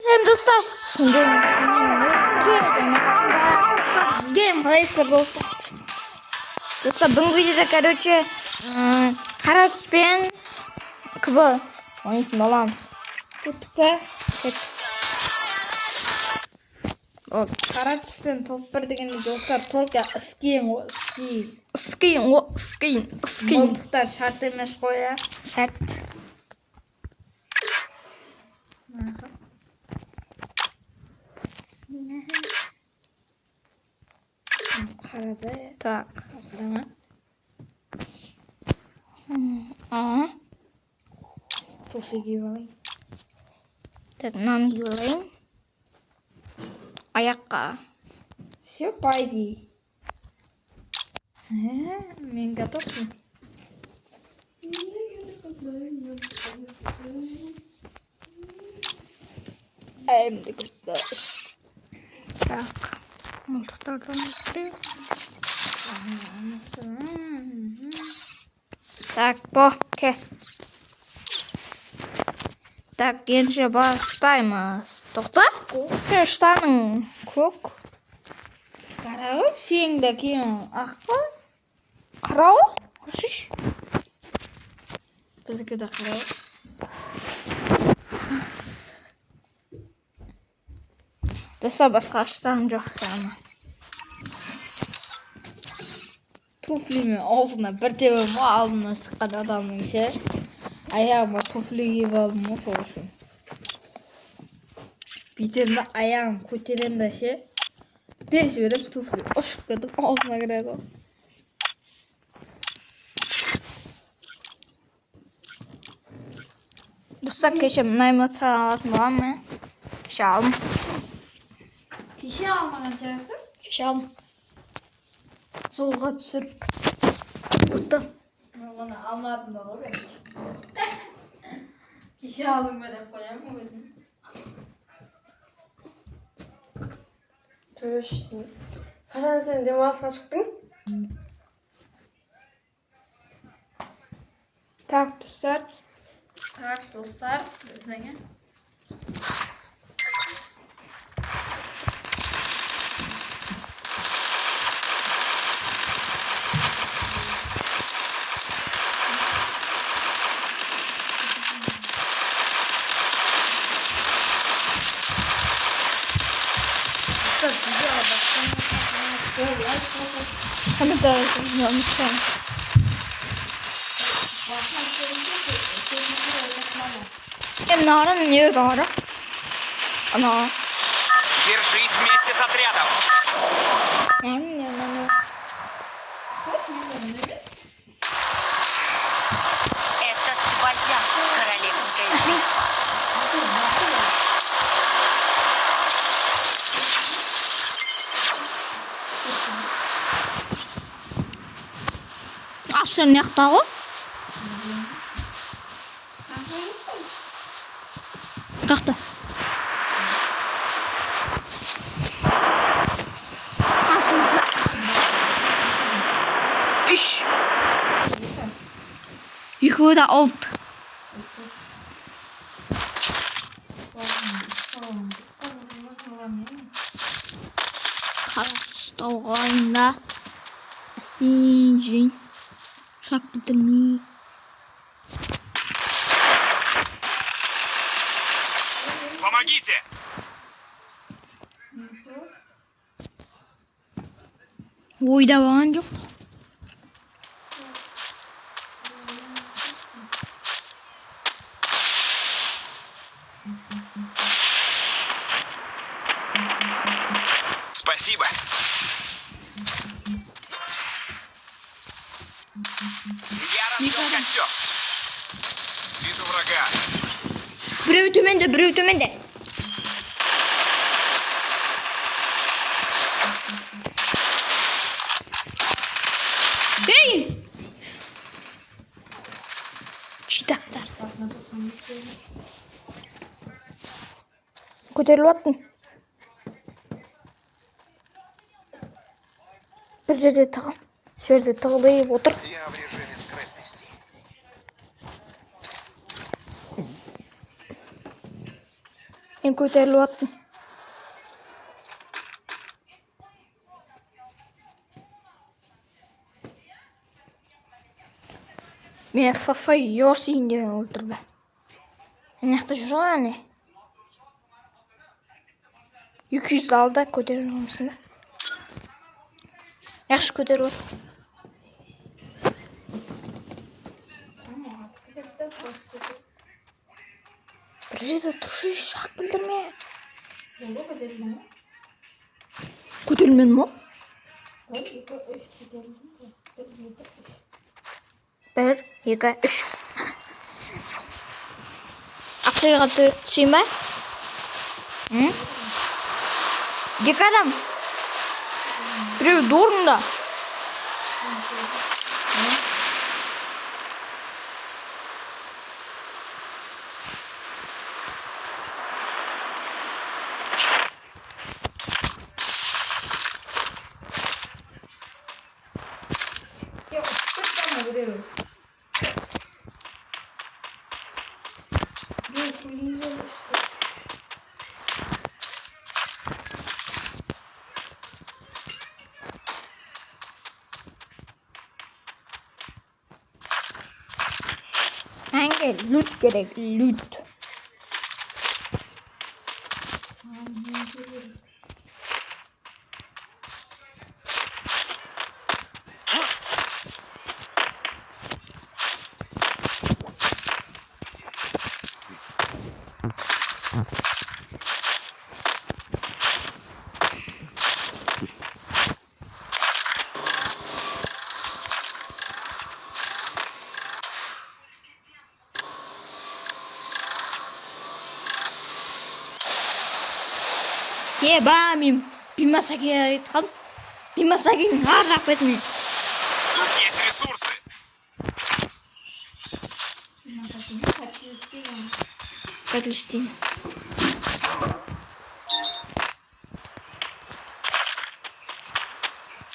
Всем достар. Гейм Racer достар. Достар, бүгінгі видеода, короче, Қаратспен КВ ойнайтын боламыз. Тіпті Қаратспен топ 1 дегенде достар, только скин. Мылтықтар шарт емес қоя. Шарт. Қарады. Так. Туфли киіп алайын. Так, мынаны киіп алайын. Аяққа. Все, пойди. Мен готовмын. Әмді күтті. Так. Мылтықтардан өтті. Так, ке. Так, енді бастаймыз. Тоқта? Штаның көк. Қарағы, сеңді кейін аққа. Қарағы? Көрсеш? Біздікі де қарағы. Дәса басқа штаным жоқ қана. Туфлимен аузына бір тебім алдына шыққан адамның ше. Аяғыма туфли киіп алдым сол үшін. Бүйтемді аяғым көтеремді ше. Дел жіберем туфли ұшып кетіп аузыма кіреді. Достар, кеше мына эмоцияны алатын боламын мен. Кеше алдым. Кеше алмаған жарысың? Кеше алдым. Солға түсіріп. Бұқты. Оны алмадым да ғой. Кеше алдым ба деп қоямын өзім. Төріштің. Қашан сен демалысқа шықтың? Так, достар. Біздіңе. Комментарий не мешаем. Нара, не Нара. Она. Держись вместе с отрядом. Это твоя королевская битва. Afsın yaktağı? Kalktı. Karşımızda. Üç. Yukarıda oldu. Karşıda olayında. Asincin. Шаг бітірмей. Помогите! Ойда болған жоқ. Спасибо. Я развел костер. Вижу врага. Біреу төменде. Ей! Читақтар. Көтеріліп аттың. Бір жерде тығыл. Жерде тығылып отыр. Я в режиме скрытности. Энэ көтеріліп аттым. Мен фафа Йосин деген өлтірді. Мынақты жүр ғой әне. 200 алда көтеріп жүрмісің бе? Yaxşı көтеріп ат. Bir жерде тұршы шақ білдірме. Болды көтерілдің ба? Көтерілмен мо? 1, 2, 3 көтерілдің. 1, 2, 3. Ақшаға түсейін ба? Екі адам. Біреу дорында. Yok, tutma buraya. Yok, güzel işte. Hangi loot gerek? Loot. Ба, мен Бимасаге айтқан. Бимасагенің ар жақ бетіне. Тут есть ресурсы. Қателестейін.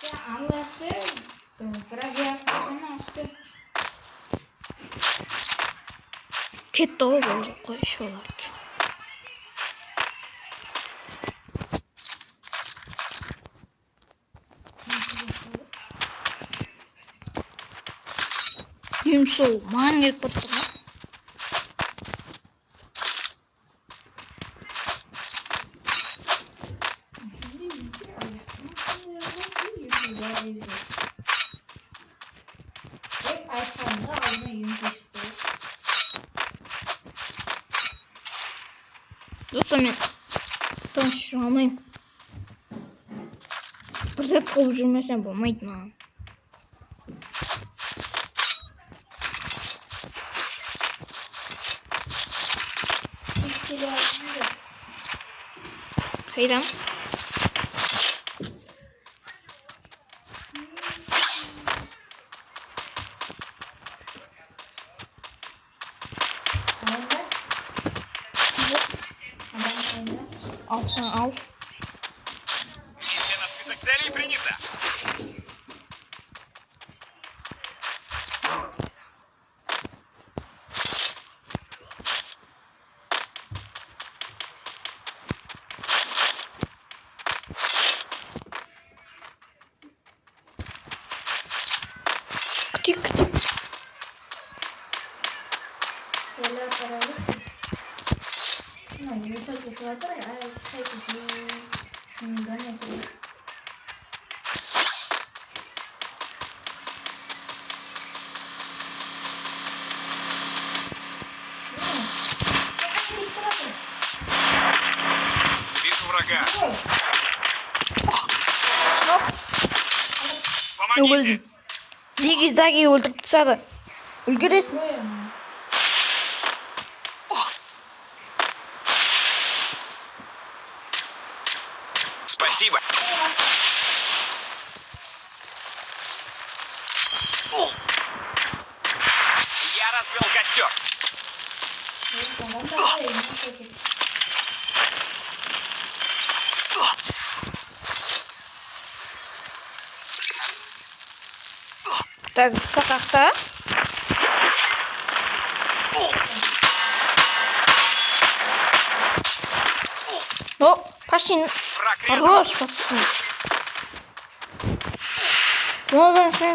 Ya anlasın. Проверка açtı. Кетті ғой болды. Қой шоларды. Үйім сол маған келіп баттыр ма? Достар, мен таныстыра алмаймын. Бір зат қылып жүрмесем болмайды маған. Қайдам? Алсаң ал. Миссия на список целей принята. Күтейік. Вижу врага. Өлдім. Помогите. Зиги-заги өлтіріп тастады. Үлгересің. Спасибо. Я развел костер. Так, сақақта. Ну, пашин. Враг рядом. Хорош, пацан. Зодан шли.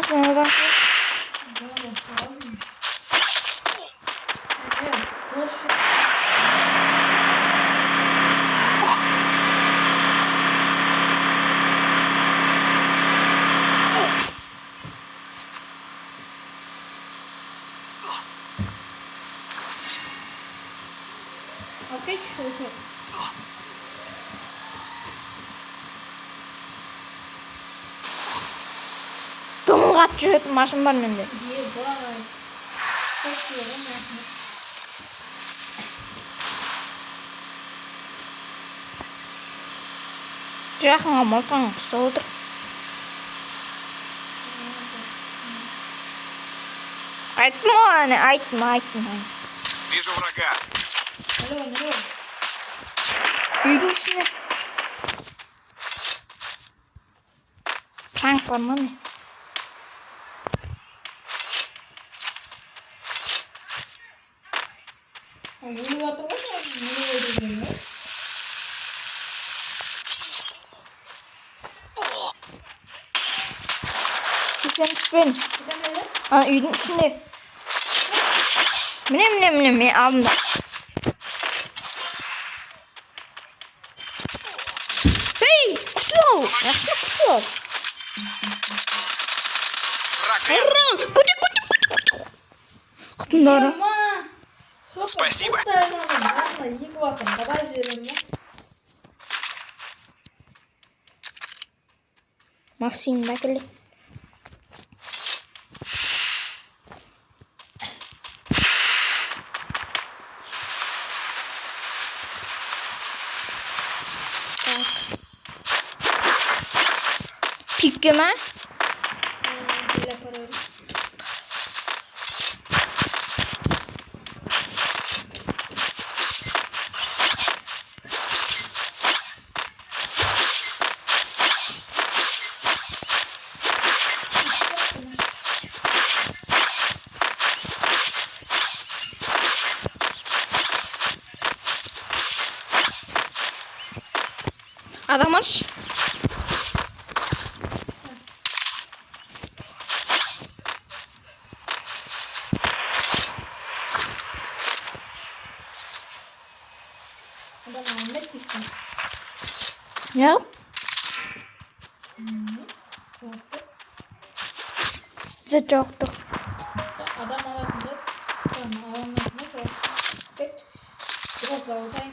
Окей, хорошо. Думгат жүрет машин бар менде. Ебать. Спасибо, нахуй. Жаханга молтон ұстап отыр. Айтма. Вижу врага. Алло. Үйдің ішіне. Танк бар ма не? Өліп жатыр ғой, не өлген ғой? Сен үшпен. Куда мені? Үйдің ішінде. Міне, мен алдымда. Ей, күтіп ал. Жақсы күтіп ал. Враг рядом. Күтіп. Құтындары. Спасибо. Екі басым, қадай жерім ме? Максим мәкілі. Пикке ма? Келе парайым. Адамаш. Адам Ahmet gitsin. Я? За жоохтох. Adam alatında. Tamam, alamasına sor. Tık. Biraz zavutayım.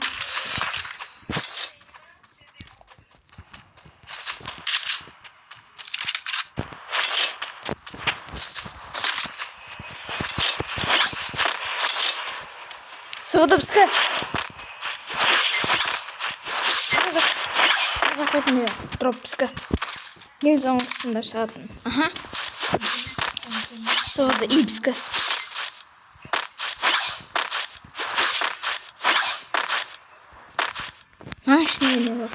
Сводобска. Западная тропска. Не знаю, что шатн. Ага. Свода ипска. Знаешь, не